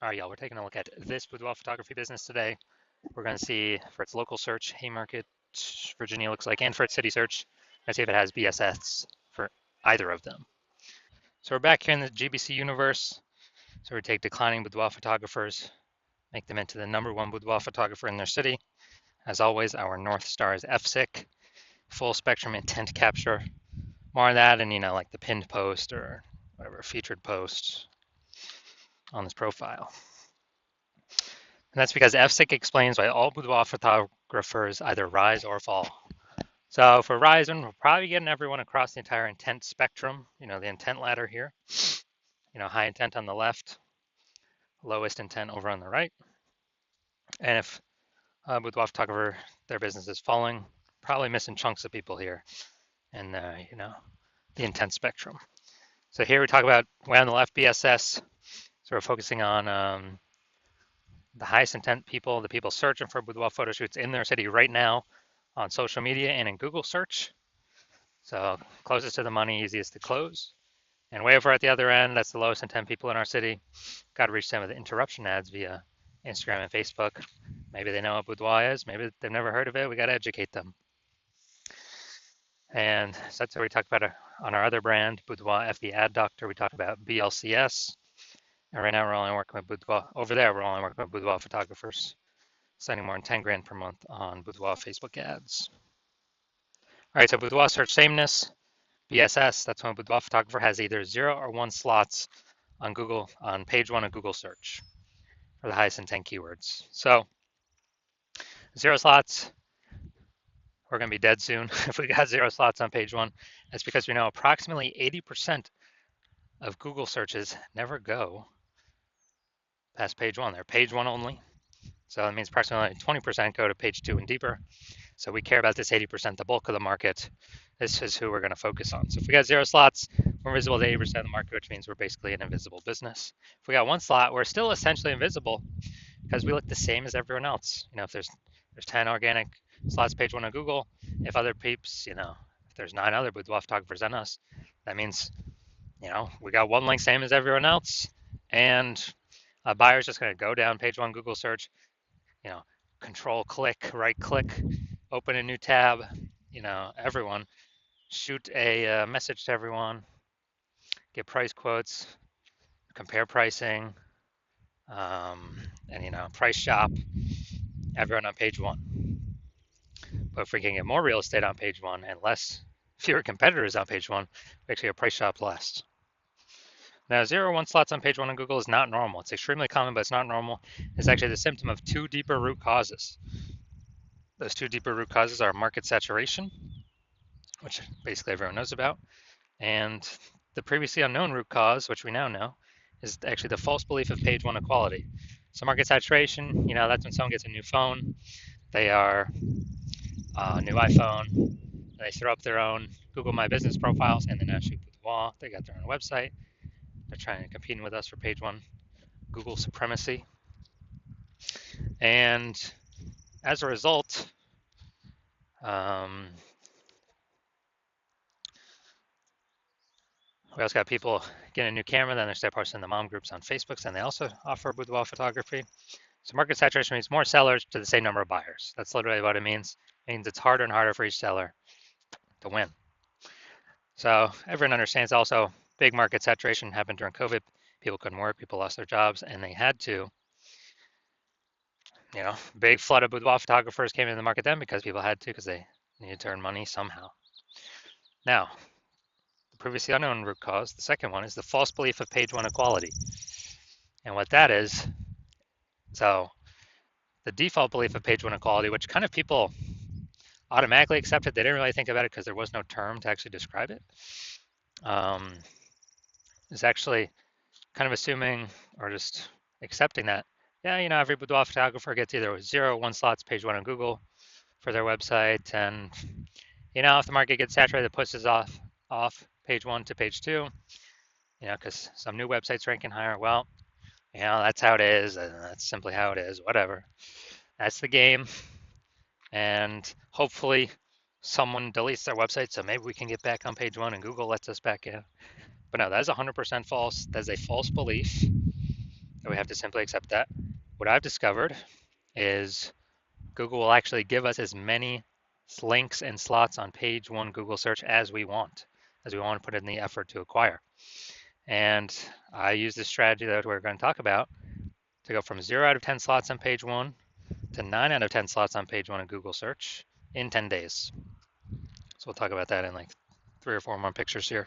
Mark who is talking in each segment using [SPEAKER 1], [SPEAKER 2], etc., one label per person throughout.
[SPEAKER 1] All right, y'all, we're taking a look at this boudoir photography business today. We're going to see for its local search, Haymarket, Virginia looks like, and for its city search, let's see if it has BSS for either of them. So we're back here in the GBC universe. So we take declining boudoir photographers, make them into the #1 boudoir photographer in their city. As always, our North Star is FSIC, full spectrum intent capture. More on that and, like the pinned post or whatever, featured post on this profile. And that's because FSIC explains why all boudoir photographers either rise or fall. So for rising, we're probably getting everyone across the entire intent spectrum, the intent ladder here. High intent on the left, lowest intent over on the right. And if a boudoir photographer, their business is falling, probably missing chunks of people here in the intent spectrum. So here we talk about way on the left, BSS. So we're focusing on the highest intent people, the people searching for boudoir photo shoots in their city right now on social media and in Google search. So closest to the money, easiest to close. And way over at the other end, that's the lowest intent people in our city. Got to reach them with interruption ads via Instagram and Facebook. Maybe they know what boudoir is. Maybe they've never heard of it. We got to educate them. And so that's what we talked about on our other brand, Boudoir FB Ad Doctor. We talked about BLCS. And right now we're only working with boudoir. Over there, we're only working with boudoir photographers, spending more than 10 grand per month on boudoir Facebook ads. All right, so boudoir search sameness, BSS, that's when a boudoir photographer has either 0 or 1 slots on Google, on page 1 of Google search for the highest intent keywords. So 0 slots, we're going to be dead soon if we got 0 slots on page 1. That's because we know approximately 80% of Google searches never go past page 1. They're page 1 only. So that means approximately 20% go to page 2 and deeper. So we care about this 80%, the bulk of the market. This is who we're going to focus on. So if we got 0 slots, we're invisible to 80% of the market, which means we're basically an invisible business. If we got 1 slot, we're still essentially invisible because we look the same as everyone else. If there's 10 organic slots page 1 on Google, if other peeps, if there's 9 other boudoir photographers than us, that means, we got 1 link same as everyone else, and a buyer's just going to go down page 1 Google search, control click, right click, open a new tab, everyone, shoot a message to everyone, get price quotes, compare pricing, and price shop, everyone on page 1. But if we can get more real estate on page 1 and fewer competitors on page 1, we actually have price shop last. Now, 0 or 1 slots on page 1 on Google is not normal. It's extremely common, but it's not normal. It's actually the symptom of 2 deeper root causes. Those 2 deeper root causes are market saturation, which basically everyone knows about, and the previously unknown root cause, which we now know, is actually the false belief of page 1 equality. So market saturation, that's when someone gets a new phone, they are a new iPhone, they throw up their own Google My Business profiles, and then now shoot boudoir. They got their own website. They're trying to compete with us for page 1 Google supremacy. And as a result, we also got people getting a new camera, then they start posting the mom groups on Facebook, and they also offer boudoir photography. So market saturation means more sellers to the same number of buyers. That's literally what it means. It means it's harder and harder for each seller to win. So everyone understands also big market saturation happened during COVID. People couldn't work, people lost their jobs, and they had to, big flood of boudoir photographers came into the market then because people had to, because they needed to earn money somehow. Now, the previously unknown root cause, the second one, is the false belief of page 1 equality. And what that is, so the default belief of page 1 equality, which kind of people automatically accepted, they didn't really think about it because there was no term to actually describe it, is actually kind of assuming or just accepting that, every boudoir photographer gets either 0 or 1 slots page 1 on Google for their website, and if the market gets saturated, it pushes off page 1 to page 2, because some new websites ranking higher. Well, that's how it is, and that's simply how it is, whatever. That's the game, and hopefully someone deletes their website, so maybe we can get back on page 1 and Google lets us back in. But no, that is 100% false. That is a false belief. that we have to simply accept that. What I've discovered is Google will actually give us as many links and slots on page one Google search as we want to put in the effort to acquire. And I use this strategy that we're going to talk about to go from 0 out of 10 slots on page one to 9 out of 10 slots on page one of Google search in 10 days. So we'll talk about that in like 3 or 4 more pictures here.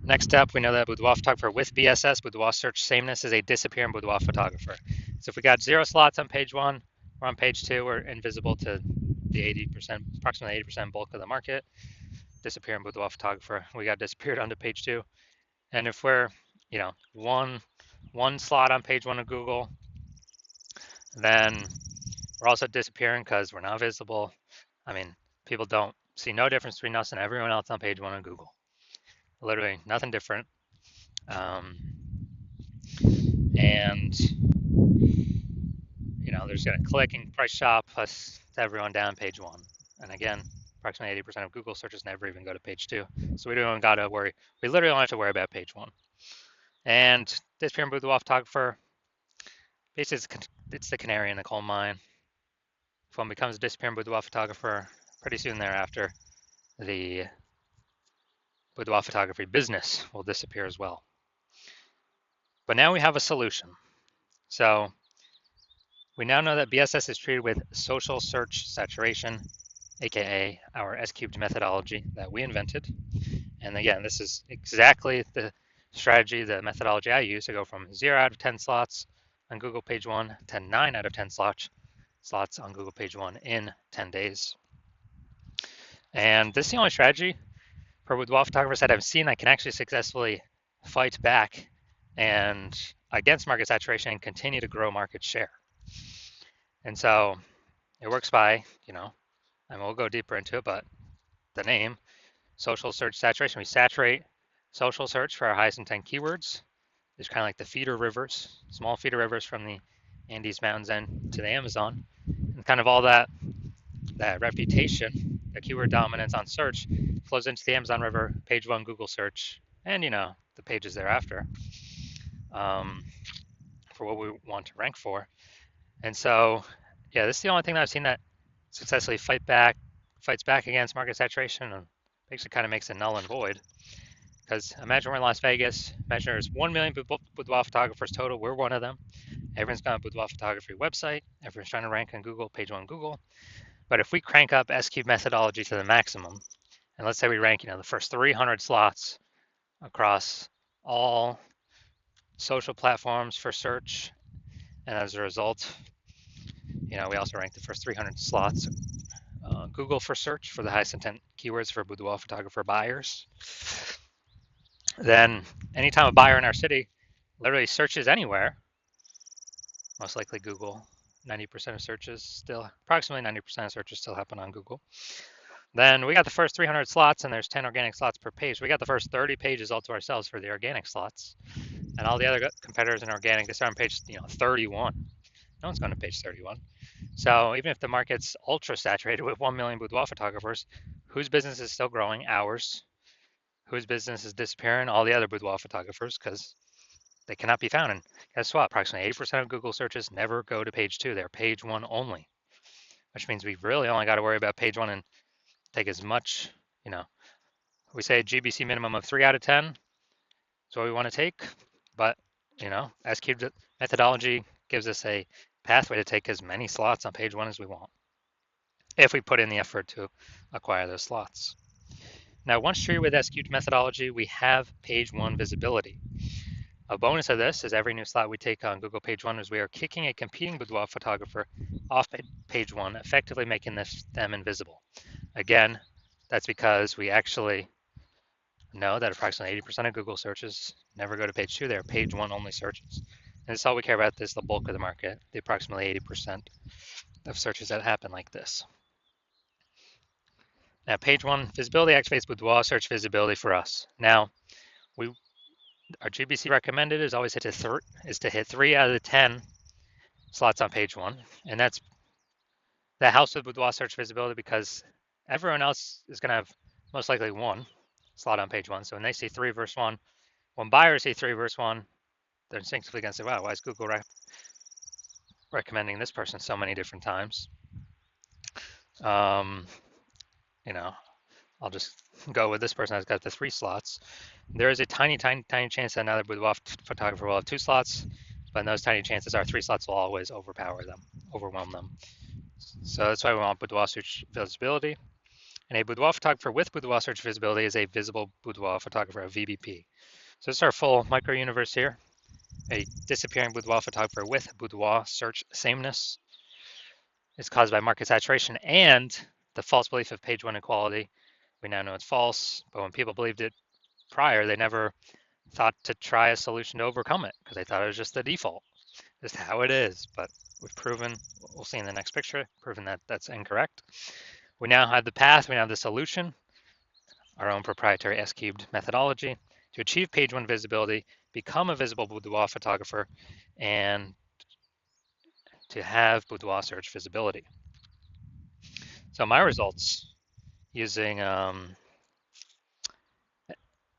[SPEAKER 1] Next up, we know that Boudoir photographer with BSS, Boudoir search sameness, is a disappearing Boudoir photographer. So if we got 0 slots on page one, we're on page two, we're invisible to the 80%, approximately 80% bulk of the market. Disappearing Boudoir photographer, we got disappeared onto page two. And if we're, one slot on page one of Google, then we're also disappearing because we're not visible. I mean, people don't see no difference between us and everyone else on page one of Google. Literally nothing different. And they're just going to click and price shop plus everyone down page one. And again, approximately 80% of Google searches never even go to page two. So we don't got to worry. We literally don't have to worry about page one. And disappearing Boudoir photographer, basically it's the canary in the coal mine. If one becomes a disappearing Boudoir photographer, pretty soon thereafter, the Boudoir photography business will disappear as well. But now we have a solution. So we now know that BSS is treated with social search saturation, aka our S-cubed methodology that we invented. And again, this is exactly the strategy, the methodology I use to go from 0 out of 10 slots on Google page one to 9 out of 10 slots on Google page one in 10 days. And this is the only strategy for Boudoir photographers that I've seen that can actually successfully fight back and against market saturation and continue to grow market share. And so it works by, and we'll go deeper into it, but the name, social search saturation. We saturate social search for our highest intent keywords. There's kind of like the feeder rivers, small feeder rivers from the Andes Mountains and to the Amazon. And kind of all that reputation, the keyword dominance on search flows into the Amazon River, page one Google search, and the pages thereafter for what we want to rank for. And so, yeah, this is the only thing that I've seen that successfully fights back against market saturation and basically kind of makes it null and void. Because imagine we're in Las Vegas, imagine there's 1 million boudoir photographers total, we're one of them. Everyone's got a boudoir photography website, everyone's trying to rank on Google, page one Google. But if we crank up S-cube methodology to the maximum, and let's say we rank, the first 300 slots across all social platforms for search, and as a result, we also rank the first 300 slots Google for search for the highest intent keywords for boudoir photographer buyers. Then anytime a buyer in our city literally searches anywhere, most likely Google, 90% of searches still, approximately 90% of searches still happen on Google. Then we got the first 300 slots and there's 10 organic slots per page. We got the first 30 pages all to ourselves for the organic slots. And all the other competitors in organic, they start on page 31. No one's going to page 31. So even if the market's ultra saturated with 1 million boudoir photographers, whose business is still growing? Ours. Whose business is disappearing? All the other boudoir photographers, because they cannot be found. And guess what? Approximately 80% of Google searches never go to page two. They're page one only, which means we really only got to worry about page one and take as much, we say a GBC minimum of 3 out of 10 is what we want to take. But, S-cubed methodology gives us a pathway to take as many slots on page one as we want, if we put in the effort to acquire those slots. Now, once treated with S-cubed methodology, we have page one visibility. A bonus of this is every new slot we take on Google page one is we are kicking a competing boudoir photographer off page one, effectively making them invisible. Again, that's because we actually know that approximately 80% of Google searches never go to page two. They're page one only searches. And that's all we care about. This is the bulk of the market, the approximately 80% of searches that happen like this. Now, page one visibility activates boudoir search visibility for us. Now, our GBC recommended is always to hit 3 out of the 10 slots on page one, and that helps with boudoir search visibility because everyone else is going to have most likely 1 slot on page one. So when they see 3 versus 1, when buyers see 3 versus 1, they're instinctively going to say, wow, why is Google recommending this person so many different times? Um, you know, I'll just go with this person that's got the 3 slots. There is a tiny, tiny, tiny chance that another boudoir photographer will have 2 slots, but those tiny chances are 3 slots will always overwhelm them. So that's why we want boudoir search visibility. And a boudoir photographer with boudoir search visibility is a visible boudoir photographer, a VBP. So this is our full micro universe here. A disappearing boudoir photographer with boudoir search sameness is caused by market saturation and the false belief of page 1 equality. We now know it's false, but when people believed it prior, they never thought to try a solution to overcome it because they thought it was just the default, just how it is. But we've proven, we'll see in the next picture, proven that that's incorrect. We now have the path, we now have the solution, our own proprietary S-cubed methodology to achieve page 1 visibility, become a visible boudoir photographer, and to have boudoir search visibility. So my results using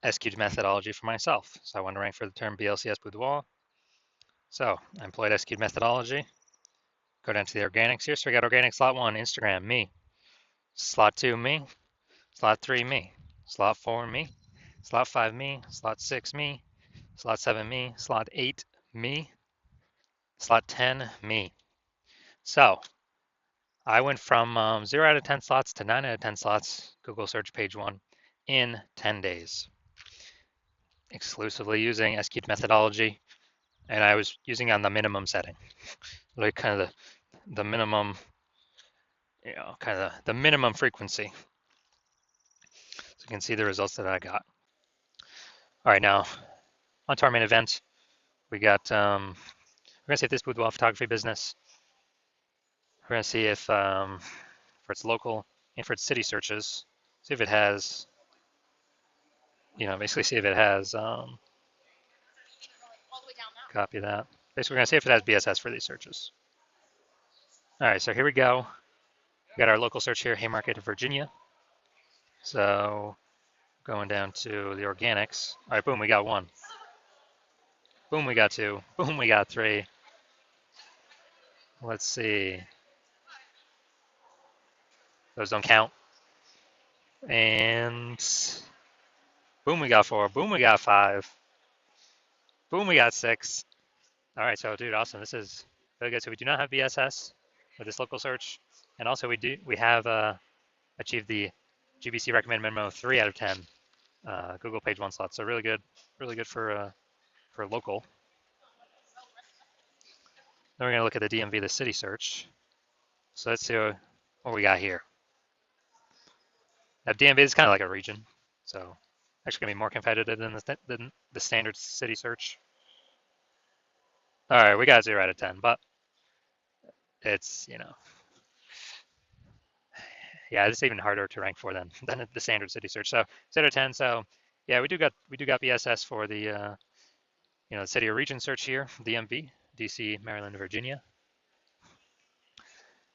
[SPEAKER 1] S-cubed methodology for myself. So I want to rank for the term BLCS boudoir. So I employed S-cubed methodology. Go down to the organics here. So we got organic slot 1, Instagram, me. Slot 2, me. Slot 3, me. Slot 4, me. Slot 5, me. Slot 6, me. Slot 7, me. Slot 8, me. Slot 10, me. So I went from 0 out of 10 slots to 9 out of 10 slots, Google search page 1, in 10 days. Exclusively using S-cubed methodology, and I was using on the minimum setting, like kind of the minimum, kind of the minimum frequency. So you can see the results that I got. All right, now on to our main event. We got, we're gonna see if this boudoir photography business, we're gonna see if for its local and for its city searches, see if it has, basically see if it has, copy that. Basically, we're gonna see if it has BSS for these searches. All right, so here we go. We got our local search here, Haymarket, Virginia. So going down to the organics. All right, boom, we got 1. Boom, we got 2. Boom, we got 3. Let's see. Those don't count. And boom, we got 4. Boom, we got 5. Boom, we got 6. All right, so dude, awesome. This is really good. So we do not have BSS with this local search, and also we have achieved the GBC recommended minimum of 3 out of 10 Google page 1 slots. So really good for local. Then we're gonna look at the DMV, the city search. So let's see what we got here. Now DMV is kind of like a region, so actually gonna be more competitive than the standard city search. All right, we got 0 out of 10, but it's, yeah, it's even harder to rank for than the standard city search. So 0 out of 10. So yeah, we do got BSS for the the city or region search here, DMV, DC, Maryland, Virginia,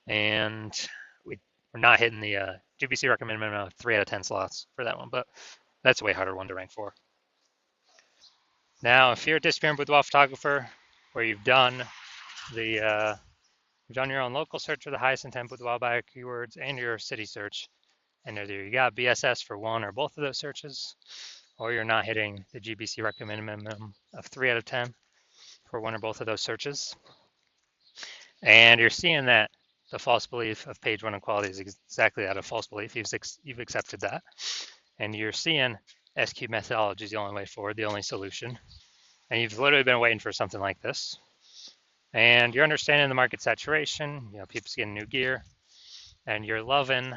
[SPEAKER 1] and we're not hitting the GBC recommended minimum of 3 out of 10 slots for that one, but that's a way harder one to rank for. Now, if you're a disappearing boudoir photographer, where you've done your own local search for the highest intent boudoir buyer keywords and your city search, and either you got BSS for one or both of those searches, or you're not hitting the GBC recommended minimum of 3 out of 10 for one or both of those searches, and you're seeing that the false belief of page 1 equality is exactly that, a false belief. You've accepted that, and you're seeing S-cubed methodology is the only way forward, the only solution, and you've literally been waiting for something like this, and you're understanding the market saturation, people's getting new gear, and you're loving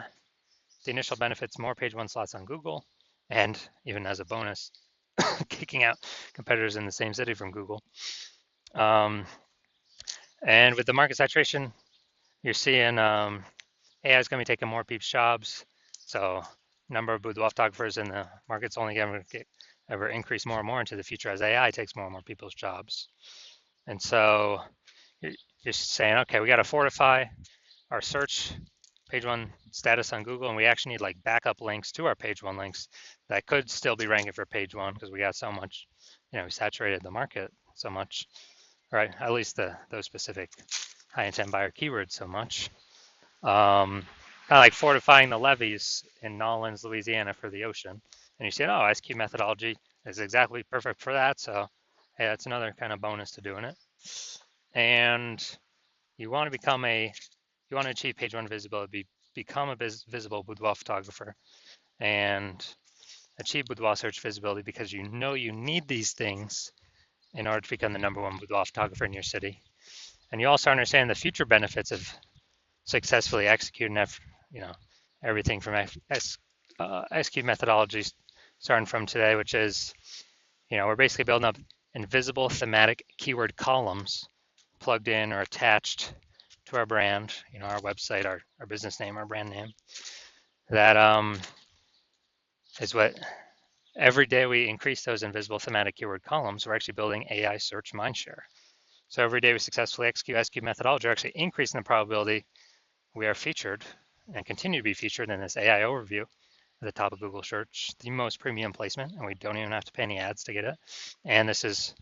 [SPEAKER 1] the initial benefits, more page 1 slots on Google, and even as a bonus, kicking out competitors in the same city from Google. And with the market saturation, you're seeing AI is going to be taking more people's jobs. So number of boudoir photographers in the market's only going to ever increase more and more into the future as AI takes more and more people's jobs. And so you're saying, okay, we got to fortify our search page 1 status on Google, and we actually need like backup links to our page 1 links that could still be ranking for page 1 because we got so much, we saturated the market. so much, right? At least those specific high intent buyer keywords so much. Kind of like fortifying the levees in Nolens, Louisiana for the ocean. And you say, oh, SQ methodology is exactly perfect for that. So, hey, that's another kind of bonus to doing it. And you want to achieve page one visibility, become a visible boudoir photographer, and achieve boudoir search visibility because you know you need these things in order to become the #1 boudoir photographer in your city. And you also understand the future benefits of successfully executing, everything from SQ methodologies starting from today, which is, we're basically building up invisible thematic keyword columns plugged in or attached to our brand, our website, our business name, our brand name. That is what every day we increase those invisible thematic keyword columns, we're actually building AI search mindshare. So every day we successfully execute SQ methodology, we're actually increasing the probability we are featured and continue to be featured in this AI overview at the top of Google search, the most premium placement, and we don't even have to pay any ads to get it. And this is,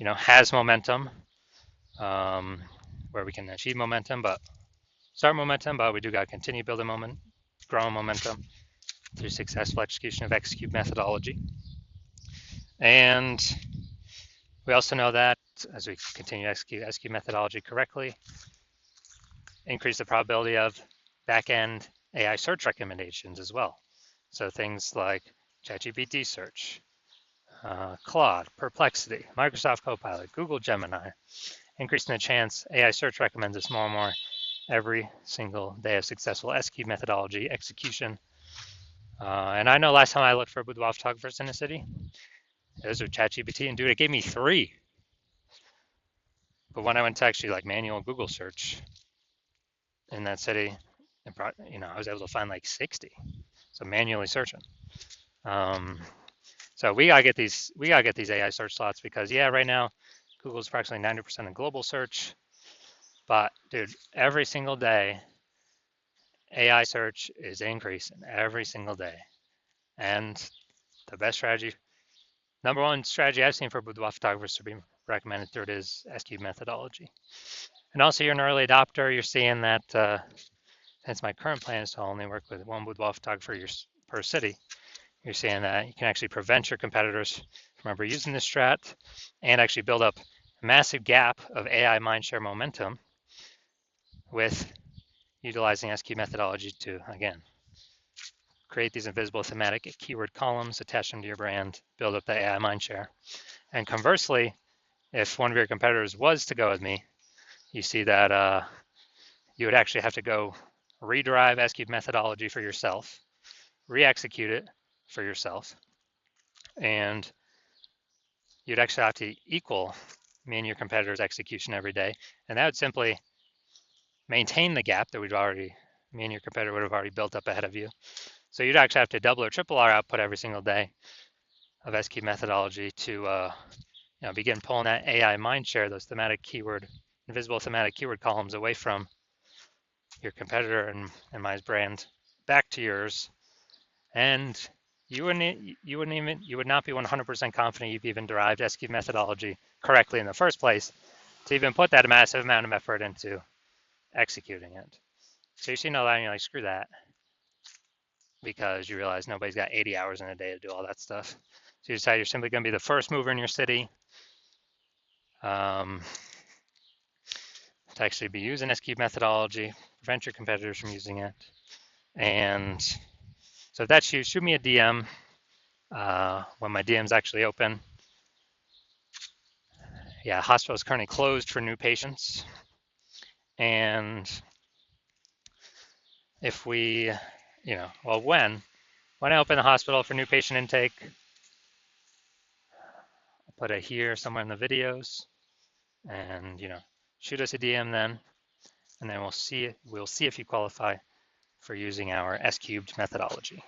[SPEAKER 1] has momentum, where we can achieve momentum, but start momentum, but we do got to continue building momentum, growing momentum through successful execution of execute methodology. And we also know that as we continue to execute methodology correctly, increase the probability of back-end AI search recommendations as well. So things like ChatGPT search, Claude, Perplexity, Microsoft Copilot, Google Gemini, increasing the chance AI search recommends us more and more every single day of successful SQ methodology execution. And I know last time I looked for boudoir photographers in the city, it was with ChatGPT, and dude, it gave me 3. But when I went to actually like manual Google search in that city, I was able to find like 60. So manually searching. So we gotta get these AI search slots because right now Google's approximately 90% of global search. But dude, every single day AI search is increasing every single day. And the best strategy, #1 strategy I've seen for boudoir photographers to be recommended through it is SQ methodology. And also you're an early adopter, you're seeing that since my current plan is to only work with 1 boudoir photographer per city, you're seeing that you can actually prevent your competitors from ever using this strat and actually build up a massive gap of AI mindshare momentum with utilizing SQ methodology to, again, create these invisible thematic keyword columns, attach them to your brand, build up the AI mindshare. And conversely, if one of your competitors was to go with me, you see that you would actually have to go rederive SQ methodology for yourself, re-execute it for yourself, and you'd actually have to equal me and your competitor's execution every day. And that would simply maintain the gap that me and your competitor would have already built up ahead of you. So you'd actually have to double or triple our output every single day of SQ methodology to begin pulling that AI mindshare, those invisible thematic keyword columns away from your competitor and my brand back to yours. And you would not be 100% confident you've even derived SQ methodology correctly in the first place to even put that massive amount of effort into executing it. So you see no that and you're like, screw that, because you realize nobody's got 80 hours in a day to do all that stuff. So you decide you're simply going to be the first mover in your city to actually be using SQ methodology, prevent your competitors from using it. And so if that's you, shoot me a DM when my DM's actually open. Yeah, hospital is currently closed for new patients. And if we, when I open the hospital for new patient intake, I'll put it here somewhere in the videos, and shoot us a DM then, and then we'll see if you qualify for using our S-cubed methodology.